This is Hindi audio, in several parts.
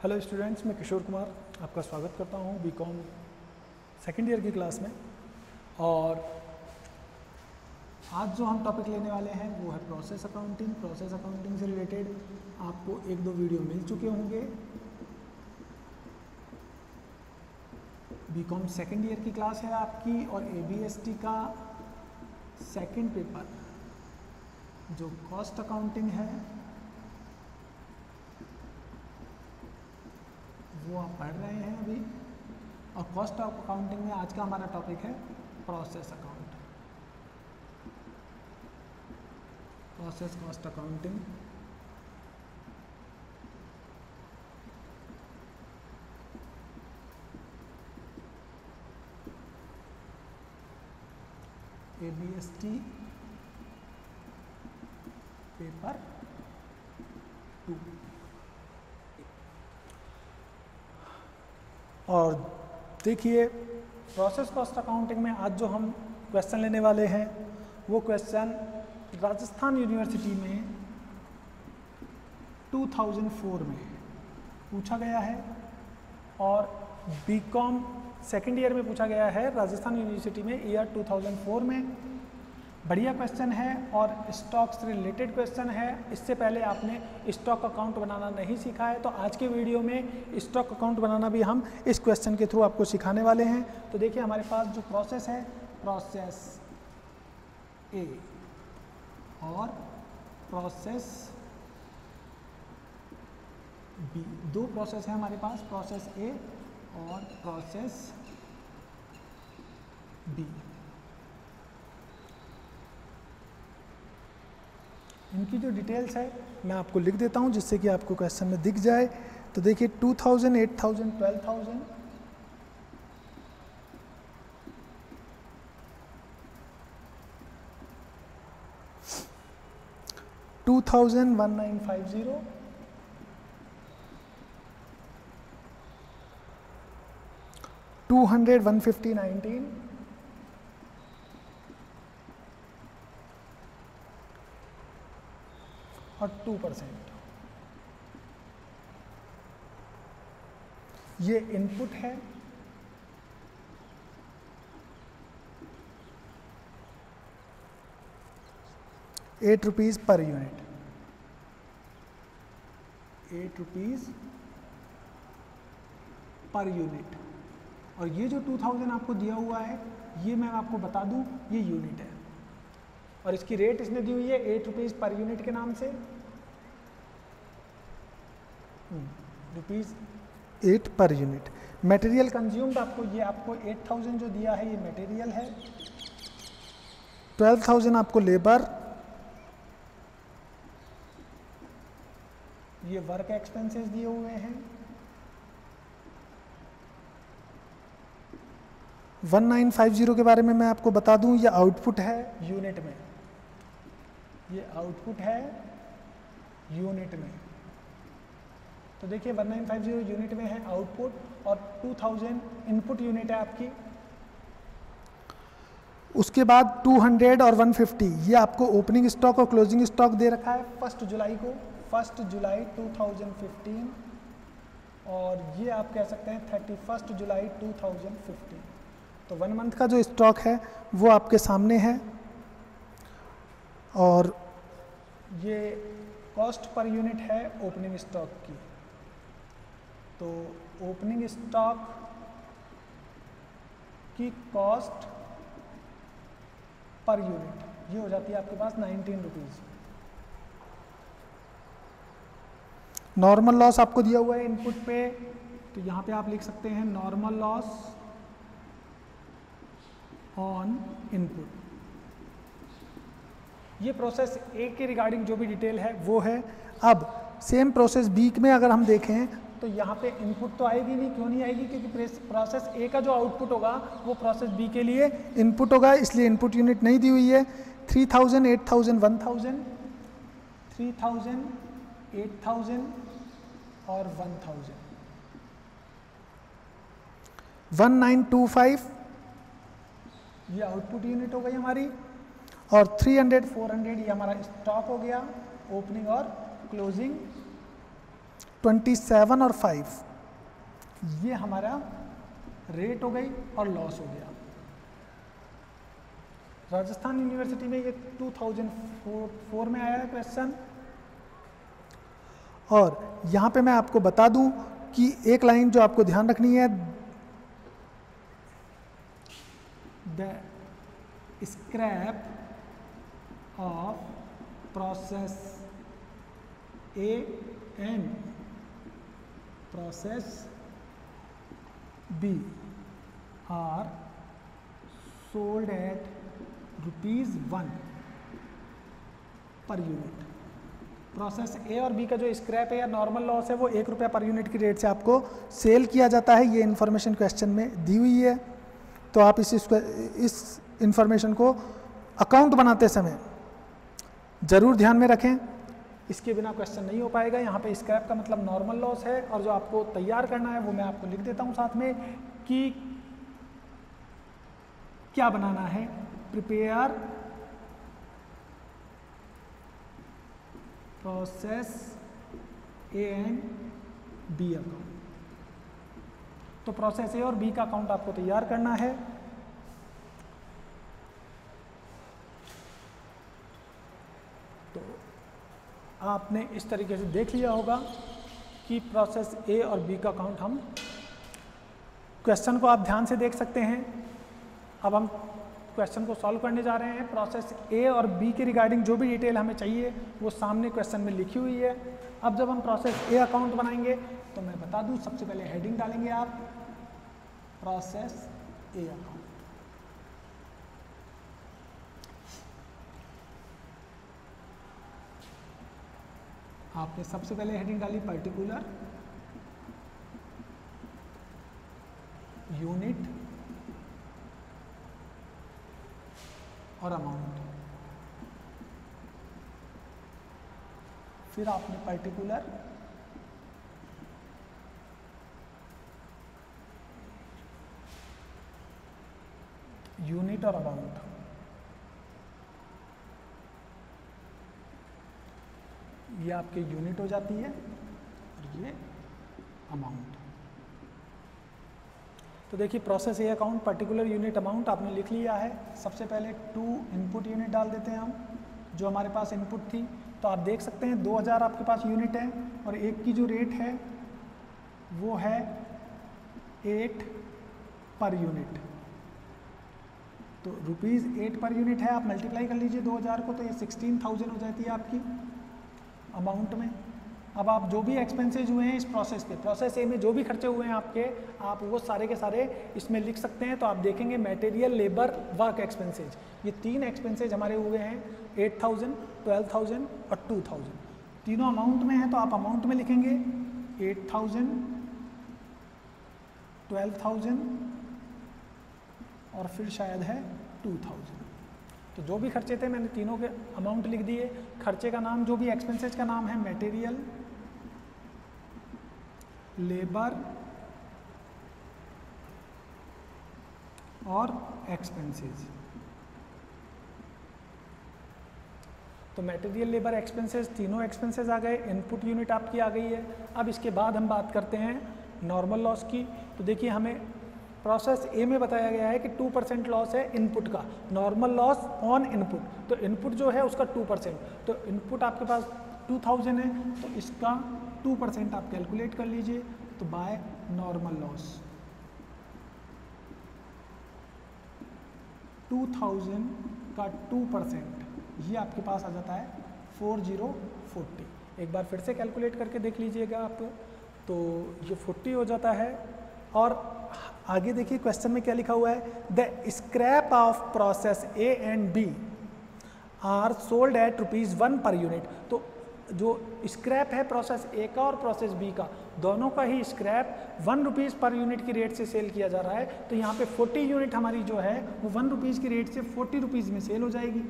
हेलो स्टूडेंट्स, मैं किशोर कुमार आपका स्वागत करता हूं बीकॉम सेकेंड ईयर की क्लास में। और आज जो हम टॉपिक लेने वाले हैं वो है प्रोसेस अकाउंटिंग। प्रोसेस अकाउंटिंग से रिलेटेड आपको एक दो वीडियो मिल चुके होंगे। बीकॉम सेकेंड ईयर की क्लास है आपकी और एबीएसटी का सेकेंड पेपर जो कॉस्ट अकाउंटिंग है वो आप पढ़ रहे हैं अभी। और कॉस्ट अकाउंटिंग में आज का हमारा टॉपिक है process account, process cost accounting. ABST paper 2। और देखिए, प्रोसेस कॉस्ट अकाउंटिंग में आज जो हम क्वेश्चन लेने वाले हैं वो क्वेश्चन राजस्थान यूनिवर्सिटी में 2004 में पूछा गया है और बीकॉम सेकेंड ईयर में पूछा गया है राजस्थान यूनिवर्सिटी में ईयर 2004 में। बढ़िया क्वेश्चन है और स्टॉक से रिलेटेड क्वेश्चन है। इससे पहले आपने स्टॉक अकाउंट बनाना नहीं सीखा है तो आज के वीडियो में स्टॉक अकाउंट बनाना भी हम इस क्वेश्चन के थ्रू आपको सिखाने वाले हैं। तो देखिए, हमारे पास जो प्रोसेस है, प्रोसेस ए और प्रोसेस बी, दो प्रोसेस है हमारे पास, प्रोसेस ए और प्रोसेस बी। इनकी जो डिटेल्स है मैं आपको लिख देता हूं जिससे कि आपको क्वेश्चन में दिख जाए। तो देखिए, 2000, 8000, 12000, 2000, 1950, 200, 150, 19, और 2%। ये इनपुट है, ₹8 पर यूनिट, ₹8 पर यूनिट। और ये जो 2000 आपको दिया हुआ है ये मैं आपको बता दूं ये यूनिट है और इसकी रेट इसने दी हुई है ₹8 पर यूनिट के नाम से, ₹8 पर यूनिट। मटेरियल कंज्यूम्ड आपको 8000 जो दिया है ये मटेरियल है, 12000 आपको लेबर, ये वर्क एक्सपेंसेस दिए हुए हैं, 1950 के बारे में मैं आपको बता दूं ये आउटपुट है यूनिट में, ये आउटपुट है यूनिट में। तो देखिए 1950 यूनिट में है आउटपुट और 2000 इनपुट यूनिट है आपकी। उसके बाद 200 और 150 ये आपको ओपनिंग स्टॉक और क्लोजिंग स्टॉक दे रखा है 1 जुलाई को, 1 जुलाई 2015, और ये आप कह सकते हैं 31 जुलाई 2015। तो 1 मंथ का जो स्टॉक है वो आपके सामने है। और ये कॉस्ट पर यूनिट है ओपनिंग स्टॉक की। तो ओपनिंग स्टॉक की कॉस्ट पर यूनिट ये हो जाती है आपके पास ₹19। नॉर्मल लॉस आपको दिया हुआ है इनपुट पे, तो यहाँ पे आप लिख सकते हैं नॉर्मल लॉस ऑन इनपुट। ये प्रोसेस ए के रिगार्डिंग जो भी डिटेल है वो है। अब सेम प्रोसेस बी में अगर हम देखें तो यहाँ पे इनपुट तो आएगी नहीं, क्यों नहीं आएगी? क्योंकि प्रोसेस ए का जो आउटपुट होगा वो प्रोसेस बी के लिए इनपुट होगा, इसलिए इनपुट यूनिट नहीं दी हुई है। 3000, 8000, 1000, 3000, 8000 और 1000, 1925 ये आउटपुट यूनिट हो गई हमारी, और 300, 400 ये हमारा स्टॉक हो गया, ओपनिंग और क्लोजिंग 27 और 5 ये हमारा रेट हो गई और लॉस हो गया। राजस्थान यूनिवर्सिटी में ये 2004 में आया है क्वेश्चन। और यहाँ पे मैं आपको बता दूं कि एक लाइन जो आपको ध्यान रखनी है, the scrap of process A and process B are sold at ₹1 per unit. Process A और बी का जो स्क्रैप है या नॉर्मल लॉस है वो ₹1 पर यूनिट की रेट से आपको सेल किया जाता है। ये इन्फॉर्मेशन क्वेश्चन में दी हुई है, तो आप इस इन्फॉर्मेशन को अकाउंट बनाते समय ज़रूर ध्यान में रखें, इसके बिना क्वेश्चन नहीं हो पाएगा। यहाँ पे स्क्रैप का मतलब नॉर्मल लॉस है, और जो आपको तैयार करना है वो मैं आपको लिख देता हूँ साथ में कि क्या बनाना है। Prepare process A and B account. तो प्रोसेस ए और बी का अकाउंट आपको तैयार करना है। तो आपने इस तरीके से देख लिया होगा कि प्रोसेस ए और बी का अकाउंट हम क्वेश्चन को आप ध्यान से देख सकते हैं। अब हम क्वेश्चन को सॉल्व करने जा रहे हैं। प्रोसेस ए और बी के रिगार्डिंग जो भी डिटेल हमें चाहिए वो सामने क्वेश्चन में लिखी हुई है। अब जब हम प्रोसेस ए अकाउंट बनाएंगे तो मैं बता दूं, सबसे पहले हेडिंग डालेंगे आप प्रोसेस ए अकाउंट। आपने सबसे पहले हेडिंग डाली पर्टिकुलर यूनिट और अमाउंट, फिर आपने पर्टिकुलर यूनिट और अमाउंट, ये आपके यूनिट हो जाती है और ये अमाउंट। तो देखिए प्रोसेस ए अकाउंट पर्टिकुलर यूनिट अमाउंट आपने लिख लिया है। सबसे पहले 2 इनपुट यूनिट डाल देते हैं हम, जो हमारे पास इनपुट थी। तो आप देख सकते हैं 2000 आपके पास यूनिट है और एक की जो रेट है वो है 8 पर यूनिट। तो ₹8 पर यूनिट है, आप मल्टीप्लाई कर लीजिए 2000 को, तो ये 16,000 हो जाती है आपकी अमाउंट में। अब आप जो भी एक्सपेंसेज हुए हैं इस प्रोसेस पे, प्रोसेस ए में जो भी खर्चे हुए हैं आपके, आप वो सारे के सारे इसमें लिख सकते हैं। तो आप देखेंगे मटेरियल, लेबर, वर्क एक्सपेंसेज, ये 3 एक्सपेंसेज हमारे हुए हैं 8,000, 12,000 और 2,000। तीनों अमाउंट में है तो आप अमाउंट में लिखेंगे 8,000, 12,000 और फिर शायद है 2,000। तो जो भी खर्चे थे मैंने तीनों के अमाउंट लिख दिए। खर्चे का नाम, जो भी एक्सपेंसेज का नाम है, मटेरियल, लेबर और एक्सपेंसेस। तो मटेरियल, लेबर, एक्सपेंसेस, तीनों एक्सपेंसेस आ गए। इनपुट यूनिट आपकी आ गई है। अब इसके बाद हम बात करते हैं नॉर्मल लॉस की। तो देखिए हमें प्रोसेस ए में बताया गया है कि 2% लॉस है इनपुट का, नॉर्मल लॉस ऑन इनपुट। तो इनपुट जो है उसका 2%, तो इनपुट आपके पास 2000 है तो इसका 2% आप कैलकुलेट कर लीजिए। तो बाय नॉर्मल लॉस 2000 का 2% ये आपके पास आ जाता है 4040। एक बार फिर से कैलकुलेट करके देख लीजिएगा आप, तो ये 40 हो जाता है। और आगे देखिए क्वेश्चन में क्या लिखा हुआ है, the scrap of process A and B are sold at ₹1 per unit. तो जो स्क्रैप है प्रोसेस ए का और प्रोसेस बी का, दोनों का ही स्क्रैप ₹1 पर यूनिट की रेट से सेल किया जा रहा है। तो यहाँ पे 40 यूनिट हमारी जो है वो ₹1 की रेट से ₹40 में सेल हो जाएगी।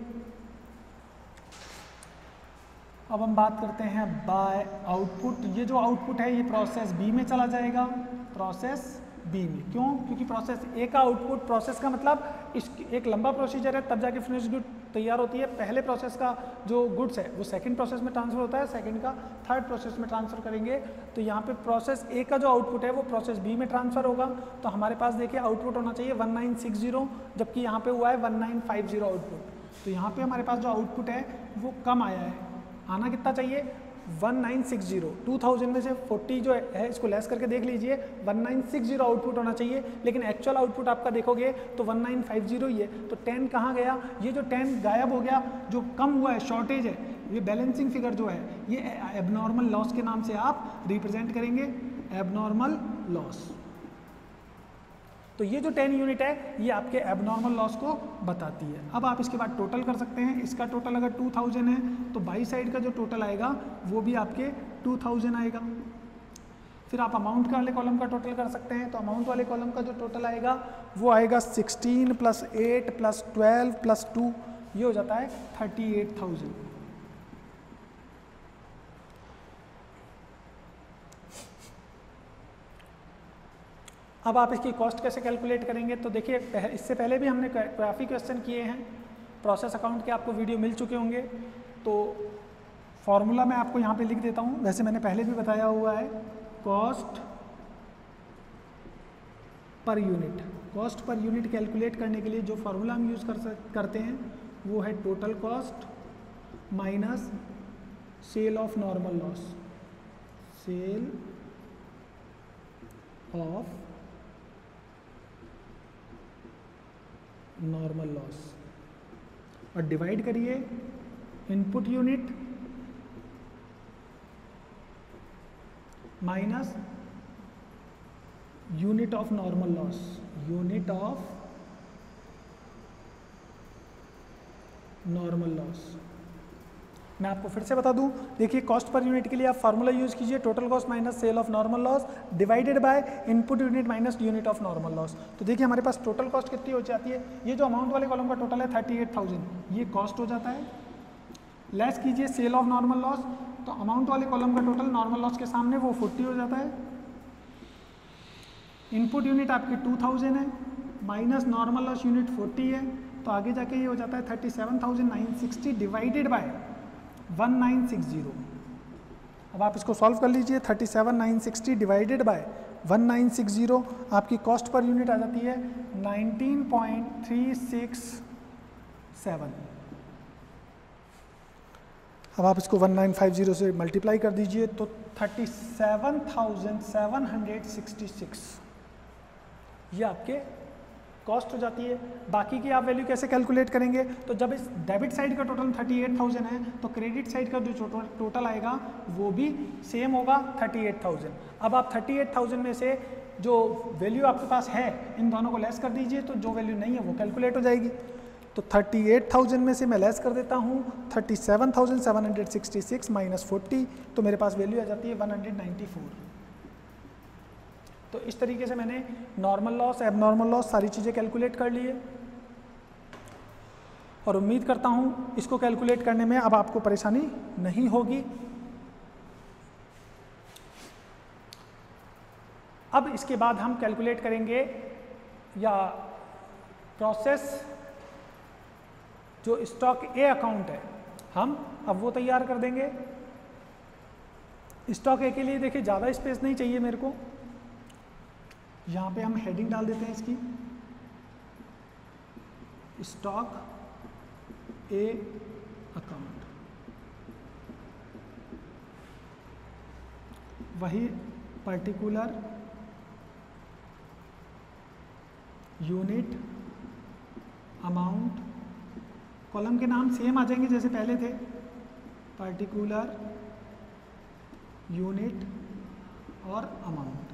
अब हम बात करते हैं बाय आउटपुट। ये जो आउटपुट है ये प्रोसेस बी में चला जाएगा, प्रोसेस बी में। क्यों? क्योंकि प्रोसेस ए का आउटपुट, प्रोसेस का मतलब एक लंबा प्रोसीजर है तब जाके फिनिश गुड तैयार होती है, पहले प्रोसेस का जो गुड्स है वो सेकंड प्रोसेस में ट्रांसफर होता है, सेकंड का थर्ड प्रोसेस में ट्रांसफर करेंगे। तो यहाँ पे प्रोसेस ए का जो आउटपुट है वो प्रोसेस बी में ट्रांसफर होगा। तो हमारे पास देखिए आउटपुट होना चाहिए 1960, जबकि यहाँ पे हुआ है 1950 आउटपुट। तो यहाँ पे हमारे पास जो आउटपुट है वो कम आया है। आना कितना चाहिए? 1960। 2000 में से 40 जो है इसको लेस करके देख लीजिए, 1960 आउटपुट होना चाहिए, लेकिन एक्चुअल आउटपुट आपका देखोगे तो 1950 ही है। तो 10 कहाँ गया? ये जो 10 गायब हो गया, जो कम हुआ है, शॉर्टेज है, ये बैलेंसिंग फिगर जो है ये एबनॉर्मल लॉस के नाम से आप रिप्रेजेंट करेंगे, एबनॉर्मल लॉस। तो ये जो 10 यूनिट है ये आपके एबनॉर्मल लॉस को बताती है। अब आप इसके बाद टोटल कर सकते हैं। इसका टोटल अगर 2000 है तो बाई साइड का जो टोटल आएगा वो भी आपके 2000 आएगा। फिर आप अमाउंट वाले कॉलम का टोटल कर सकते हैं। तो अमाउंट वाले कॉलम का जो टोटल आएगा वो आएगा 16 + 8 + 12 + 2, ये हो जाता है 38,000। अब आप इसकी कॉस्ट कैसे कैलकुलेट करेंगे? तो देखिए इससे पहले भी हमने काफ़ी क्वेश्चन किए हैं, प्रोसेस अकाउंट के आपको वीडियो मिल चुके होंगे। तो फॉर्मूला मैं आपको यहाँ पे लिख देता हूँ, वैसे मैंने पहले भी बताया हुआ है। Cost per unit, cost per unit calculate करने के लिए जो फार्मूला हम यूज़ करते हैं वो है total cost minus sale of normal loss, sale of normal loss, और डिवाइड करिए input unit minus unit of normal loss, unit of normal loss. मैं आपको फिर से बता दूं, देखिए कॉस्ट पर यूनिट के लिए आप फार्मूला यूज कीजिए, total cost minus sale of normal loss divided by input unit minus unit of normal loss. तो देखिए हमारे पास टोटल कॉस्ट कितनी हो जाती है? ये जो अमाउंट वाले कॉलम का टोटल है 38,000, ये कॉस्ट हो जाता है। लेस कीजिए सेल ऑफ नॉर्मल लॉस, तो अमाउंट वाले कॉलम का टोटल नॉर्मल लॉस के सामने वो 40 हो जाता है। इनपुट यूनिट आपकी 2000 है, माइनस नॉर्मल लॉस यूनिट 40 है, तो आगे जाके ये हो जाता है 37,960 डिवाइडेड बाय 1960। अब आप इसको सॉल्व कर लीजिए, 37,960 डिवाइडेड बाय 1960, आपकी कॉस्ट पर यूनिट आ जाती है 19.367। अब आप इसको 1950 से मल्टीप्लाई कर दीजिए तो 37,766 ये आपके कॉस्ट हो जाती है। बाकी की आप वैल्यू कैसे कैलकुलेट करेंगे? तो जब इस डेबिट साइड का टोटल 38,000 है तो क्रेडिट साइड का जो टोटल आएगा वो भी सेम होगा 38,000। अब आप 38,000 में से जो वैल्यू आपके पास है इन दोनों को लेस कर दीजिए, तो जो वैल्यू नहीं है वो कैलकुलेट हो जाएगी। तो 38,000 में से मैं लेस कर देता हूँ 37,766 माइनस 40, तो मेरे पास वैल्यू आ जाती है 194। तो इस तरीके से मैंने नॉर्मल लॉस, एबनॉर्मल लॉस सारी चीज़ें कैलकुलेट कर लिए, और उम्मीद करता हूँ इसको कैलकुलेट करने में अब आपको परेशानी नहीं होगी। अब इसके बाद हम कैलकुलेट करेंगे या प्रोसेस जो स्टॉक ए अकाउंट है हम अब वो तैयार कर देंगे। स्टॉक ए के लिए देखिए ज़्यादा स्पेस नहीं चाहिए मेरे को, यहाँ पे हम हेडिंग डाल देते हैं इसकी, स्टॉक ए अकाउंट। वही पर्टिकुलर यूनिट अमाउंट, कॉलम के नाम सेम आ जाएंगे जैसे पहले थे, पर्टिकुलर यूनिट और अमाउंट।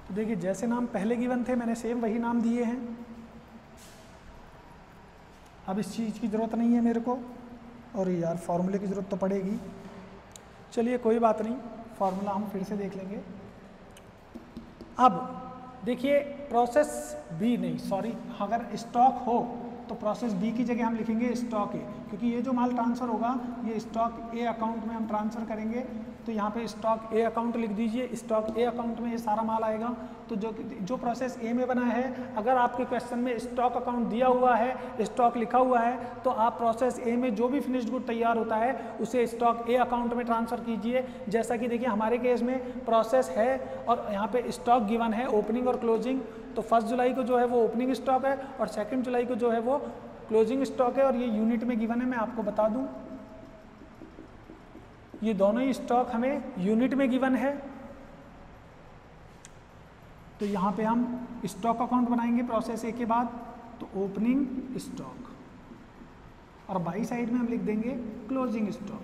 तो देखिए जैसे नाम पहले गिवन थे मैंने सेम वही नाम दिए हैं। अब इस चीज़ की ज़रूरत नहीं है मेरे को, और यार फॉर्मूले की ज़रूरत तो पड़ेगी। चलिए कोई बात नहीं, फार्मूला हम फिर से देख लेंगे। अब देखिए प्रोसेस बी नहीं, सॉरी, अगर स्टॉक हो तो प्रोसेस बी की जगह हम लिखेंगे स्टॉक ए, क्योंकि ये जो माल ट्रांसफ़र होगा ये स्टॉक ए अकाउंट में हम ट्रांसफ़र करेंगे। तो यहाँ पे स्टॉक ए अकाउंट लिख दीजिए, स्टॉक ए अकाउंट में ये सारा माल आएगा। तो जो प्रोसेस ए में बना है, अगर आपके क्वेश्चन में स्टॉक अकाउंट दिया हुआ है, स्टॉक लिखा हुआ है, तो आप प्रोसेस ए में जो भी फिनिश्ड गुड तैयार होता है उसे स्टॉक ए अकाउंट में ट्रांसफ़र कीजिए। जैसा कि देखिए हमारे केस में प्रोसेस है और यहाँ पे स्टॉक गिवन है ओपनिंग और क्लोजिंग। तो 1 जुलाई को जो है वो ओपनिंग स्टॉक है और 2 जुलाई को जो है वो क्लोजिंग स्टॉक है, और ये यूनिट में गिवन है। मैं आपको बता दूं ये दोनों ही स्टॉक हमें यूनिट में गिवन है। तो यहाँ पे हम स्टॉक अकाउंट बनाएंगे प्रोसेस ए के बाद, तो ओपनिंग स्टॉक, और बाई साइड में हम लिख देंगे क्लोजिंग स्टॉक।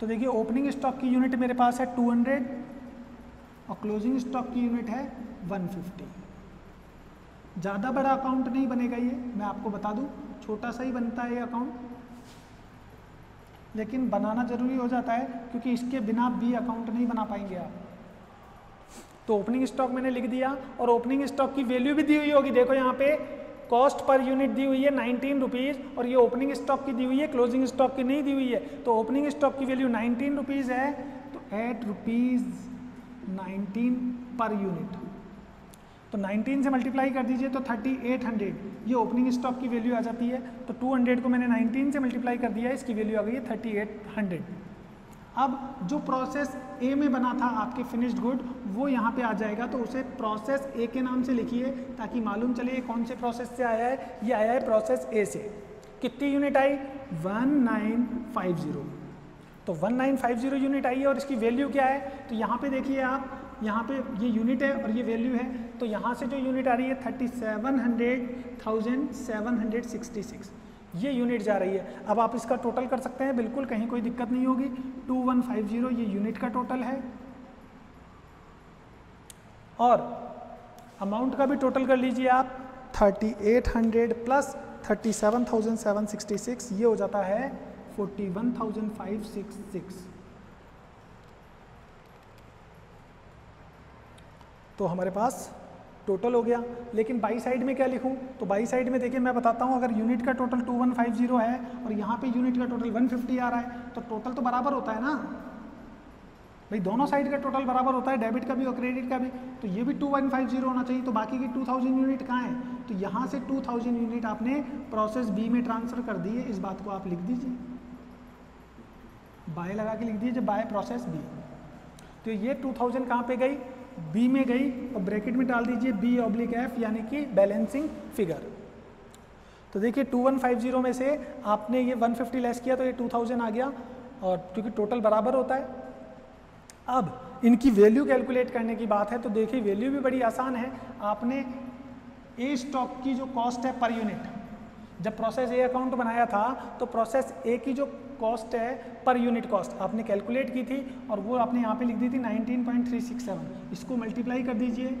तो देखिए ओपनिंग स्टॉक की यूनिट मेरे पास है 200 और क्लोजिंग स्टॉक की यूनिट है 150। ज़्यादा बड़ा अकाउंट नहीं बनेगा ये, मैं आपको बता दूं, छोटा सा ही बनता है ये अकाउंट, लेकिन बनाना जरूरी हो जाता है क्योंकि इसके बिना बी अकाउंट नहीं बना पाएंगे आप। तो ओपनिंग स्टॉक मैंने लिख दिया और ओपनिंग स्टॉक की वैल्यू भी दी हुई होगी। देखो यहाँ पे कॉस्ट पर यूनिट दी हुई है 19 रुपीज़, और ये ओपनिंग स्टॉक की दी हुई है, क्लोजिंग स्टॉक की नहीं दी हुई है। तो ओपनिंग स्टॉक की वैल्यू 19 रुपीज़ है, तो 8 रुपीज़ 19 पर यूनिट। तो 19 से मल्टीप्लाई कर दीजिए तो 3800, ये ओपनिंग स्टॉक की वैल्यू आ जाती है। तो 200 को मैंने 19 से मल्टीप्लाई कर दिया है, इसकी वैल्यू आ गई है 3800। अब जो प्रोसेस ए में बना था आपके फिनिश्ड गुड, वो यहाँ पे आ जाएगा, तो उसे प्रोसेस ए के नाम से लिखिए ताकि मालूम चले ये कौन से प्रोसेस से आया है। ये आया है प्रोसेस ए से। कितनी यूनिट आई? 1950। तो 1950 यूनिट आई है और इसकी वैल्यू क्या है? तो यहाँ पे देखिए आप, यहाँ पे ये यूनिट है और ये वैल्यू है। तो यहाँ से जो यूनिट आ रही है 3700,766, ये यूनिट जा रही है। अब आप इसका टोटल कर सकते हैं, बिल्कुल कहीं कोई दिक्कत नहीं होगी। 2150 ये यूनिट का टोटल है, और अमाउंट का भी टोटल कर लीजिए आप। 3800 प्लस 37,766 ये हो जाता है 41,566। तो हमारे पास टोटल हो गया। लेकिन बाई साइड में क्या लिखूं? तो बाई साइड में देखिए मैं बताता हूं, अगर यूनिट का टोटल 2150 है और यहाँ पे यूनिट का टोटल 150 आ रहा है, तो टोटल तो बराबर होता है ना भाई, दोनों साइड का टोटल बराबर होता है, डेबिट का भी और क्रेडिट का भी। तो ये भी 2150 होना चाहिए। तो बाकी की 2000 यूनिट कहाँ है? तो यहाँ से 2000 यूनिट आपने प्रोसेस बी में ट्रांसफ़र कर दी है। इस बात को आप लिख दीजिए, बाय लगा के लिख दीजिए, बाय प्रोसेस बी। तो ये 2000 कहाँ पे गई? बी में गई, और ब्रैकेट में डाल दीजिए B/F, यानी कि बैलेंसिंग फिगर। तो देखिए 2150 में से आपने ये 150 लेस किया तो ये 2000 आ गया, और क्योंकि टोटल बराबर होता है। अब इनकी वैल्यू कैलकुलेट करने की बात है, तो देखिए वैल्यू भी बड़ी आसान है। आपने ए स्टॉक की जो कॉस्ट है पर यूनिट, जब प्रोसेस ए अकाउंट बनाया था तो प्रोसेस ए की जो कॉस्ट है पर यूनिट कॉस्ट आपने कैलकुलेट की थी, और वो आपने यहाँ पे लिख दी थी 19.367। इसको मल्टीप्लाई कर दीजिए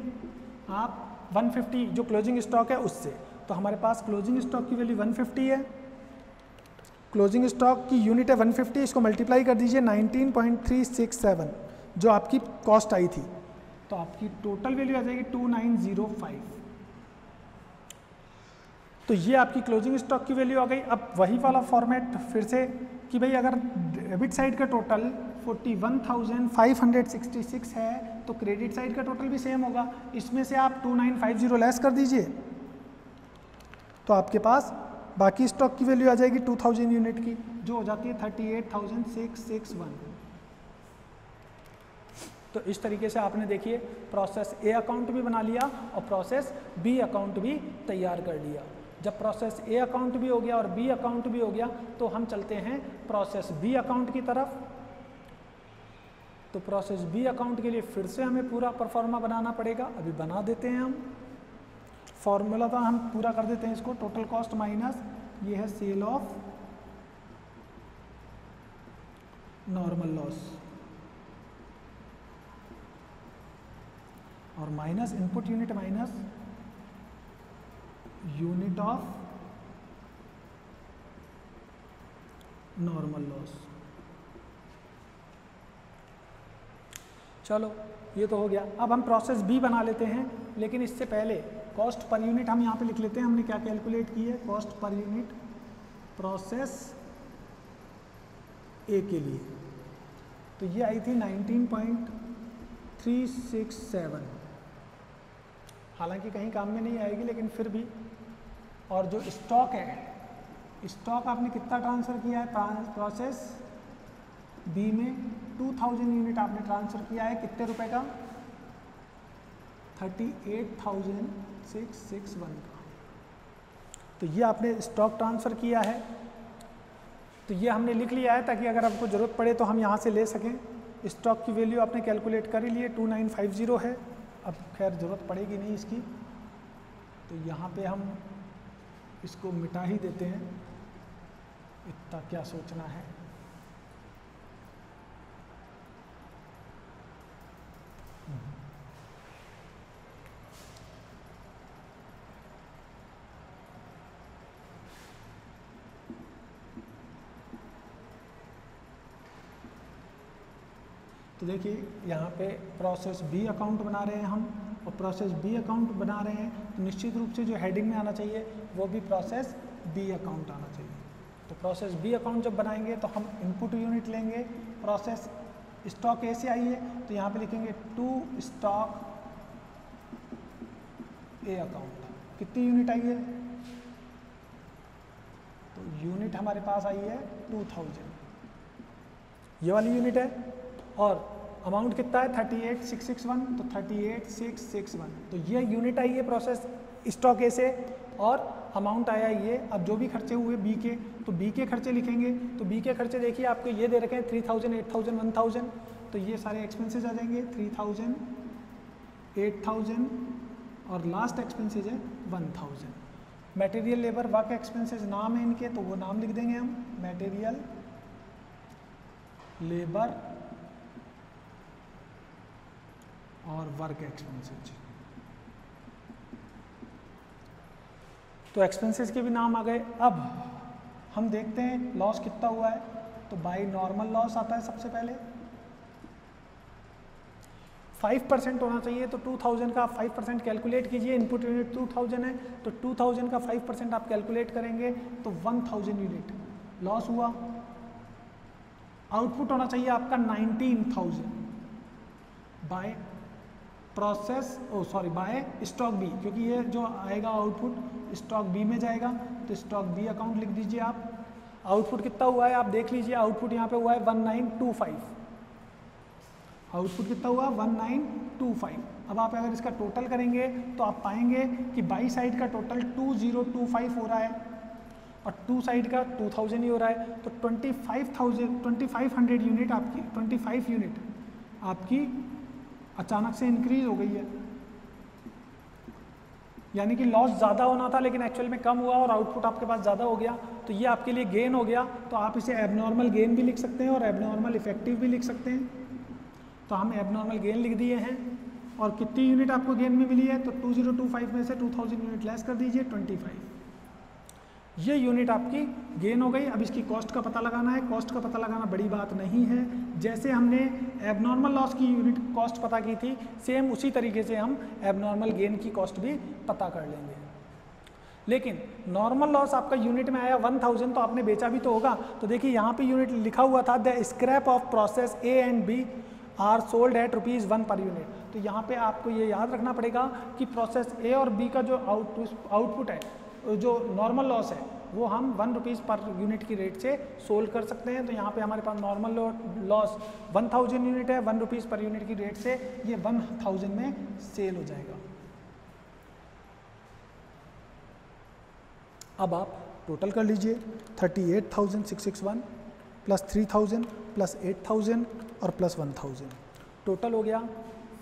आप 150 जो क्लोजिंग स्टॉक है उससे। तो हमारे पास क्लोजिंग स्टॉक की वैल्यू 150 है, क्लोजिंग स्टॉक की यूनिट है 150, इसको मल्टीप्लाई कर दीजिए 19.367 जो आपकी कॉस्ट आई थी, तो आपकी टोटल वैल्यू आ जाएगी 2905। तो ये आपकी क्लोजिंग स्टॉक की वैल्यू आ गई। अब वही वाला फॉर्मेट फिर से कि भाई अगर डेबिट साइड का टोटल 41,566 है तो क्रेडिट साइड का टोटल भी सेम होगा। इसमें से आप 2950 लेस कर दीजिए, तो आपके पास बाकी स्टॉक की वैल्यू आ जाएगी 2000 यूनिट की, जो हो जाती है 38,661। तो इस तरीके से आपने देखिए प्रोसेस ए अकाउंट भी बना लिया और प्रोसेस बी अकाउंट भी तैयार कर लिया। जब प्रोसेस ए अकाउंट भी हो गया और बी अकाउंट भी हो गया, तो हम चलते हैं प्रोसेस बी अकाउंट की तरफ। तो प्रोसेस बी अकाउंट के लिए फिर से हमें पूरा परफॉर्मा बनाना पड़ेगा। अभी बना देते हैं हम फॉर्मूला, तो हम पूरा कर देते हैं इसको। टोटल कॉस्ट माइनस ये है सेल ऑफ नॉर्मल लॉस, और minus input unit minus unit of normal loss. चलो ये तो हो गया। अब हम प्रोसेस बी बना लेते हैं, लेकिन इससे पहले कॉस्ट पर यूनिट हम यहाँ पे लिख लेते हैं, हमने क्या कैलकुलेट की है, कॉस्ट पर यूनिट प्रोसेस ए के लिए। तो ये आई थी 19.367, हालांकि कहीं काम में नहीं आएगी लेकिन फिर भी। और जो स्टॉक है, स्टॉक आपने कितना ट्रांसफ़र किया है प्रोसेस बी में, 2000 यूनिट आपने ट्रांसफ़र किया है, कितने रुपए का, 38,661 का। तो ये आपने स्टॉक ट्रांसफ़र किया है, तो ये हमने लिख लिया है ताकि अगर आपको ज़रूरत पड़े तो हम यहाँ से ले सकें। स्टॉक की वैल्यू आपने कैलकुलेट कर ही लिए, 2950 है, अब खैर ज़रूरत पड़ेगी नहीं इसकी, तो यहाँ पे हम इसको मिटा ही देते हैं, इतना क्या सोचना है। तो देखिए यहाँ पे प्रोसेस बी अकाउंट बना रहे हैं हम, और प्रोसेस बी अकाउंट बना रहे हैं तो निश्चित रूप से जो हेडिंग में आना चाहिए वो भी प्रोसेस बी अकाउंट आना चाहिए। तो प्रोसेस बी अकाउंट जब बनाएंगे तो हम इनपुट यूनिट लेंगे, प्रोसेस स्टॉक ए से आई है तो यहाँ पे लिखेंगे टू स्टॉक ए अकाउंट, कितनी यूनिट आई है, तो यूनिट हमारे पास आई है 2000, ये वाली यूनिट है, और अमाउंट कितना है 38,661, तो 38,661, तो ये यूनिट आई है प्रोसेस स्टॉक ए से, और अमाउंट आया ये। अब जो भी खर्चे हुए बी के, तो बी के खर्चे लिखेंगे, तो बी के खर्चे देखिए आपको ये दे रखे हैं 3000, 8000, 1000, तो ये सारे एक्सपेंसेस आ जाएंगे 3000, 8000 और लास्ट एक्सपेंसेस है 1000। मटेरियल लेबर वर्क एक्सपेंसेस नाम है इनके, तो वो नाम लिख देंगे हम, मटेरियल लेबर और वर्क एक्सपेंसेस। तो एक्सपेंसेस के भी नाम आ गए। अब हम देखते हैं लॉस कितना हुआ है, तो बाय नॉर्मल लॉस आता है सबसे पहले, 5% होना चाहिए, तो 2000 का 5% कैलकुलेट कीजिए, इनपुट यूनिट 2000 है तो 2000 का 5% आप कैलकुलेट करेंगे तो 1000 यूनिट लॉस हुआ। आउटपुट होना चाहिए आपका 19,000 by process by stock B, क्योंकि ये जो आएगा आउटपुट स्टॉक बी में जाएगा, तो स्टॉक बी अकाउंट लिख दीजिए आप। आउटपुट कितना हुआ है आप देख लीजिए, आउटपुट यहाँ पे हुआ है 1925, आउटपुट कितना हुआ 1925। अब आप अगर इसका टोटल करेंगे तो आप पाएंगे कि बाई साइड का टोटल 2025 हो रहा है और टू साइड का 2000 ही हो रहा है, तो 2500 यूनिट आपकी 25 यूनिट आपकी अचानक से इंक्रीज हो गई है, यानी कि लॉस ज़्यादा होना था लेकिन एक्चुअल में कम हुआ और आउटपुट आपके पास ज़्यादा हो गया, तो ये आपके लिए गेन हो गया। तो आप इसे एबनॉर्मल गेन भी लिख सकते हैं और एबनॉर्मल इफेक्टिव भी लिख सकते हैं। तो हम एबनॉर्मल गेन लिख दिए हैं, और कितनी यूनिट आपको गेन में मिली है, तो 2025 में से 2000 यूनिट लेस कर दीजिए 25, ये यूनिट आपकी गेन हो गई। अब इसकी कॉस्ट का पता लगाना है, कॉस्ट का पता लगाना बड़ी बात नहीं है, जैसे हमने एबनॉर्मल लॉस की यूनिट कॉस्ट पता की थी सेम उसी तरीके से हम एबनॉर्मल गेन की कॉस्ट भी पता कर लेंगे। लेकिन नॉर्मल लॉस आपका यूनिट में आया 1000, तो आपने बेचा भी तो होगा, तो देखिए यहाँ पे यूनिट लिखा हुआ था the scrap of process A and B are sold at ₹1 per unit. तो यहाँ पे आपको ये याद रखना पड़ेगा कि प्रोसेस ए और बी का जो आउटपुट है, जो नॉर्मल लॉस है, वो हम ₹1 पर यूनिट की रेट से सोल्व कर सकते हैं। तो यहाँ पे हमारे पास नॉर्मल लॉस 1000 यूनिट है, ₹1 पर यूनिट की रेट से ये 1000 में सेल हो जाएगा। अब आप टोटल कर लीजिए, 38,661 प्लस 3000 प्लस 8000 और प्लस 1000, टोटल हो गया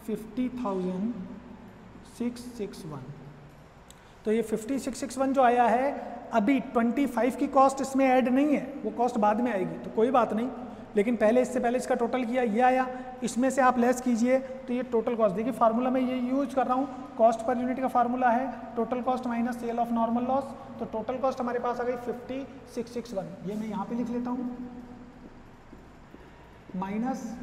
50,661। तो ये 5661 जो आया है, अभी 25 की कॉस्ट इसमें ऐड नहीं है, वो कॉस्ट बाद में आएगी, तो कोई बात नहीं, लेकिन पहले इससे पहले इसका टोटल किया, ये आया, इसमें से आप लेस कीजिए तो ये टोटल कॉस्ट। देखिए फार्मूला में ये यूज कर रहा हूँ, कॉस्ट पर यूनिट का फार्मूला है total cost minus sale of normal loss, तो टोटल कॉस्ट हमारे पास आ गई 5661। ये मैं यहाँ पे लिख लेता हूँ, माइनस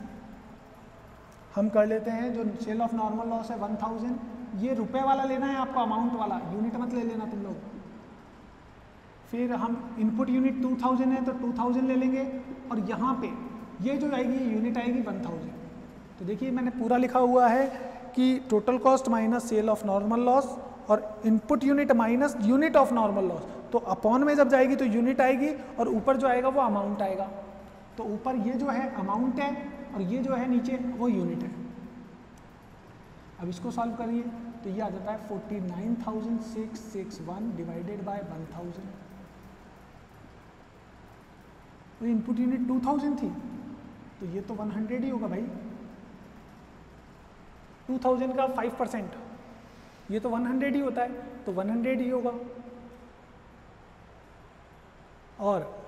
हम कर लेते हैं जो सेल ऑफ नॉर्मल लॉस है 1000 ये रुपए वाला लेना है आपको, अमाउंट वाला, यूनिट मत ले लेना तुम लोग। फिर हम इनपुट यूनिट 2000 है तो 2000 ले लेंगे, और यहाँ पे ये जो आएगी यूनिट आएगी 1000। तो देखिए मैंने पूरा लिखा हुआ है कि total cost minus sale of normal loss और input unit minus unit of normal loss. तो अपॉन में जब जाएगी तो यूनिट आएगी और ऊपर जो आएगा वो अमाउंट आएगा। तो ऊपर ये जो है अमाउंट है और ये जो है नीचे वो यूनिट है। अब इसको सॉल्व करिए तो ये आ जाता है 49,661 डिवाइडेड बाय 1000। तो इनपुट यूनिट 2000 थी तो ये तो 100 ही होगा भाई। 2000 का 5%, ये तो 100 ही होता है, तो 100 ही होगा। और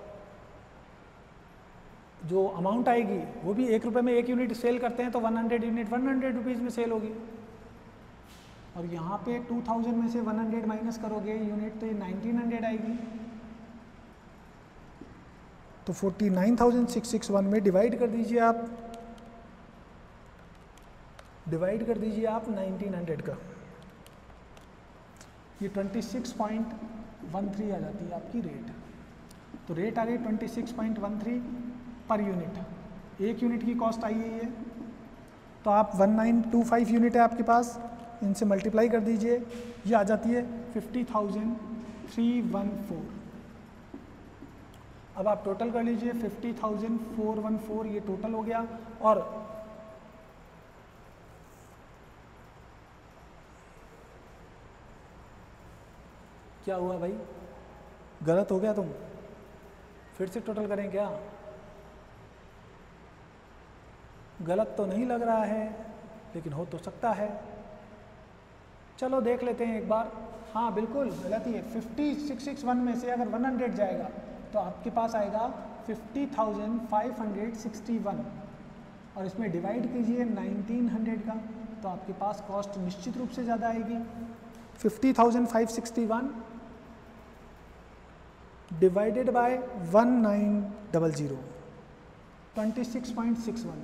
जो अमाउंट आएगी वो भी 1 रुपये में 1 यूनिट सेल करते हैं तो 100 यूनिट 100 रुपीज़ में सेल होगी। और यहाँ पे 2000 में से 100 माइनस करोगे यूनिट तो ये 1900 आएगी। तो 49,661 में डिवाइड कर दीजिए आप, 1900 का, ये 26.13 आ जाती है आपकी रेट। तो रेट आ रही है 26.13 पर यूनिट। एक यूनिट की कॉस्ट आई है ये, तो आप 1925 यूनिट है आपके पास, इनसे मल्टीप्लाई कर दीजिए, ये आ जाती है 50,314। अब आप टोटल कर लीजिए 50,414, ये टोटल हो गया। और क्या हुआ भाई, गलत हो गया तुम? फिर से टोटल करें क्या? गलत तो नहीं लग रहा है, लेकिन हो तो सकता है। चलो देख लेते हैं एक बार। हाँ बिल्कुल गलत ही है। 50,661 में से अगर 100 जाएगा तो आपके पास आएगा 50,561, और इसमें डिवाइड कीजिए 1900 का, तो आपके पास कॉस्ट निश्चित रूप से ज़्यादा आएगी। 50,561 डिवाइडेड बाय 1900, 26.61,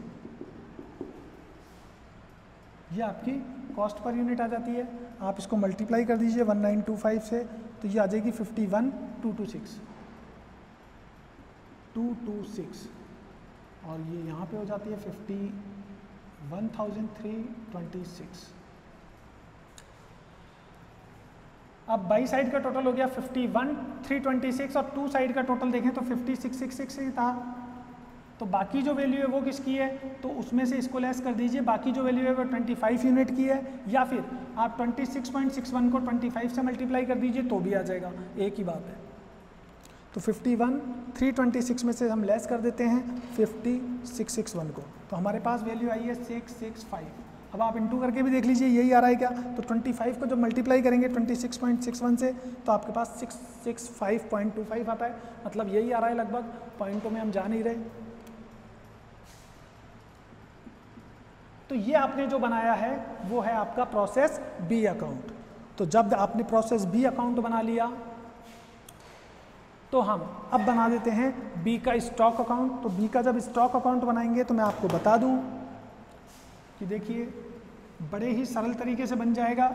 ये आपकी कॉस्ट पर यूनिट आ जाती है। आप इसको मल्टीप्लाई कर दीजिए 1925 से, तो ये आ जाएगी 51,226, और ये यहाँ पे हो जाती है 51,326। अब बाई साइड का टोटल हो गया 51,326, और टू साइड का टोटल देखें तो 50,666 ही था। तो बाकी जो वैल्यू है वो किसकी है, तो उसमें से इसको लेस कर दीजिए। बाकी जो वैल्यू है वो 25 यूनिट की है, या फिर आप 26.61 को 25 से मल्टीप्लाई कर दीजिए तो भी आ जाएगा, एक ही बात है। तो 51,326 में से हम लेस कर देते हैं 50,661 को, तो हमारे पास वैल्यू आई है 665। अब आप इंटू करके भी देख लीजिए यही आ रहा है क्या। तो 25 को जब मल्टीप्लाई करेंगे 26.61 से तो आपके पास 665.25 आता है, मतलब यही आ रहा है लगभग। पॉइंटों में हम जा नहीं रहे। तो ये आपने जो बनाया है वो है आपका प्रोसेस बी अकाउंट। तो जब आपने प्रोसेस बी अकाउंट बना लिया तो हम अब बना देते हैं बी का स्टॉक अकाउंट। तो बी का जब स्टॉक अकाउंट बनाएंगे तो मैं आपको बता दूं कि देखिए बड़े ही सरल तरीके से बन जाएगा,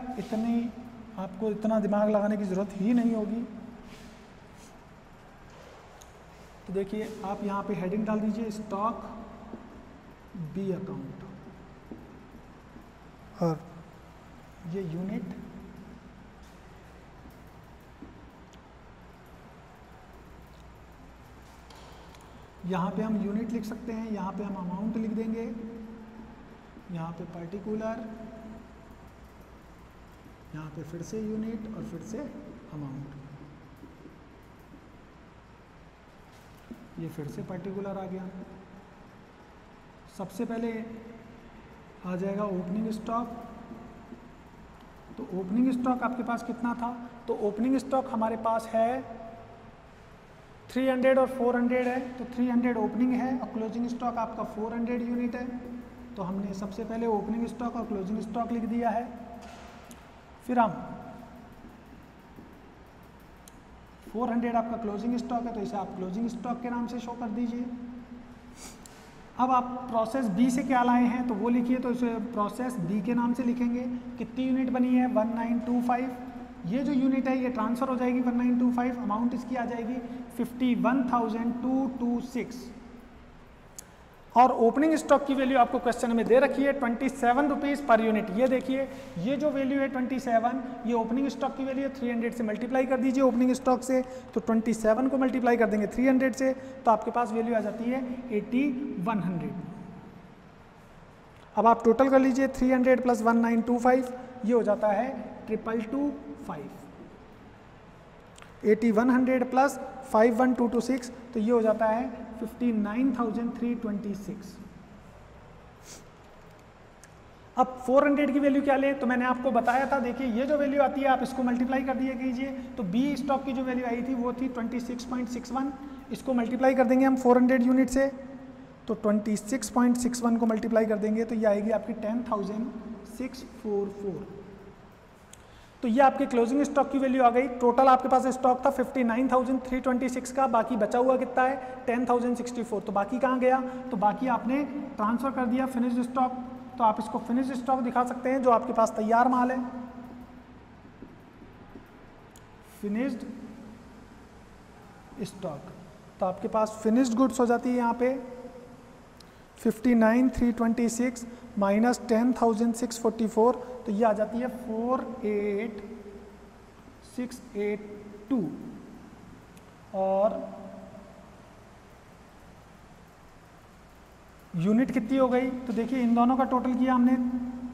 आपको इतना दिमाग लगाने की ज़रूरत ही नहीं होगी। तो देखिए आप यहाँ पे हेडिंग डाल दीजिए स्टॉक बी अकाउंट, और ये यूनिट, यहाँ पे हम यूनिट लिख सकते हैं, यहाँ पे हम अमाउंट लिख देंगे, यहाँ पे पर्टिकुलर, यहाँ पे फिर से यूनिट और फिर से अमाउंट। ये फिर से पर्टिकुलर आ गया। सबसे पहले आ जाएगा ओपनिंग स्टॉक। तो ओपनिंग स्टॉक आपके पास कितना था, तो ओपनिंग स्टॉक हमारे पास है 300 और 400 है। तो 300 ओपनिंग है और क्लोजिंग स्टॉक आपका 400 यूनिट है। तो हमने सबसे पहले ओपनिंग स्टॉक और क्लोजिंग स्टॉक लिख दिया है। फिर हम 400 आपका क्लोजिंग स्टॉक है तो इसे आप क्लोजिंग स्टॉक के नाम से शो कर दीजिए। अब आप प्रोसेस बी से क्या लाए हैं तो वो लिखिए, तो इसे प्रोसेस बी के नाम से लिखेंगे। कितनी यूनिट बनी है 1925, ये जो यूनिट है ये ट्रांसफ़र हो जाएगी 1925, अमाउंट इसकी आ जाएगी 51,226। और ओपनिंग स्टॉक की वैल्यू आपको क्वेश्चन में दे रखी है 27 रुपीज़ पर यूनिट। ये देखिए ये जो वैल्यू है 27, ये ओपनिंग स्टॉक की वैल्यू है। 300 से मल्टीप्लाई कर दीजिए ओपनिंग स्टॉक से, तो 27 को मल्टीप्लाई कर देंगे 300 से, तो आपके पास वैल्यू आ जाती है 8100। अब आप टोटल कर लीजिए 300 प्लस 1925, ये हो जाता है 2225। 8100 प्लस 51226, तो ये हो जाता है 59,326। अब 400 की वैल्यू क्या ले, तो मैंने आपको बताया था, देखिए ये जो वैल्यू आती है आप इसको मल्टीप्लाई कर दिया कीजिए। तो बी स्टॉक की जो वैल्यू आई थी वो थी 26.61, इसको मल्टीप्लाई कर देंगे हम 400 यूनिट से, तो 26.61 को मल्टीप्लाई कर देंगे तो ये आएगी आपकी 10,644। तो ये आपके क्लोजिंग स्टॉक की वैल्यू आ गई। टोटल आपके पास स्टॉक था 59,326 का, बाकी बचा हुआ कितना है 10,064, तो बाकी कहाँ गया, तो बाकी आपने ट्रांसफ़र कर दिया फिनिश्ड स्टॉक। तो आप इसको फिनिश्ड स्टॉक दिखा सकते हैं जो आपके पास तैयार माल है, फिनिश्ड स्टॉक। तो आपके पास फिनिश्ड गुड्स हो जाती है यहाँ पे 59,326 माइनस 10,644, तो ये आ जाती है 48,682। और यूनिट कितनी हो गई, तो देखिए इन दोनों का टोटल किया हमने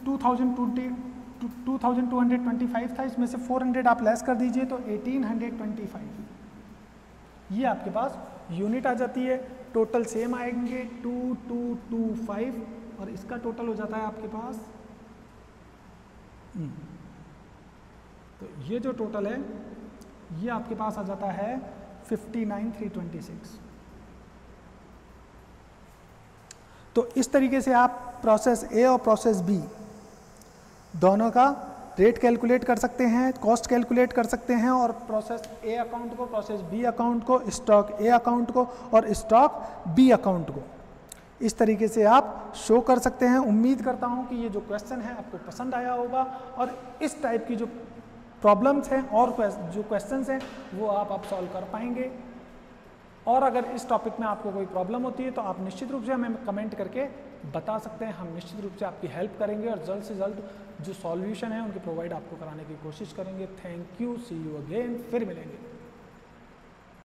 2225 था, इसमें से 400 आप लेस कर दीजिए तो 1825, ये आपके पास यूनिट आ जाती है। टोटल सेम आएंगे 2225, और इसका टोटल हो जाता है आपके पास, तो ये जो टोटल है ये आपके पास आ जाता है 59,326। तो इस तरीके से आप प्रोसेस ए और प्रोसेस बी दोनों का रेट कैलकुलेट कर सकते हैं, कॉस्ट कैलकुलेट कर सकते हैं, और प्रोसेस ए अकाउंट को, प्रोसेस बी अकाउंट को, स्टॉक ए अकाउंट को और स्टॉक बी अकाउंट को इस तरीके से आप शो कर सकते हैं। उम्मीद करता हूं कि ये जो क्वेश्चन है आपको पसंद आया होगा, और इस टाइप की जो प्रॉब्लम्स हैं और जो क्वेश्चंस हैं वो आप सॉल्व कर पाएंगे। और अगर इस टॉपिक में आपको कोई प्रॉब्लम होती है तो आप निश्चित रूप से हमें कमेंट करके बता सकते हैं, हम निश्चित रूप से आपकी हेल्प करेंगे और जल्द से जल्द जो सॉल्यूशन है उनकी प्रोवाइड आपको कराने की कोशिश करेंगे। Thank you, see you again, फिर मिलेंगे।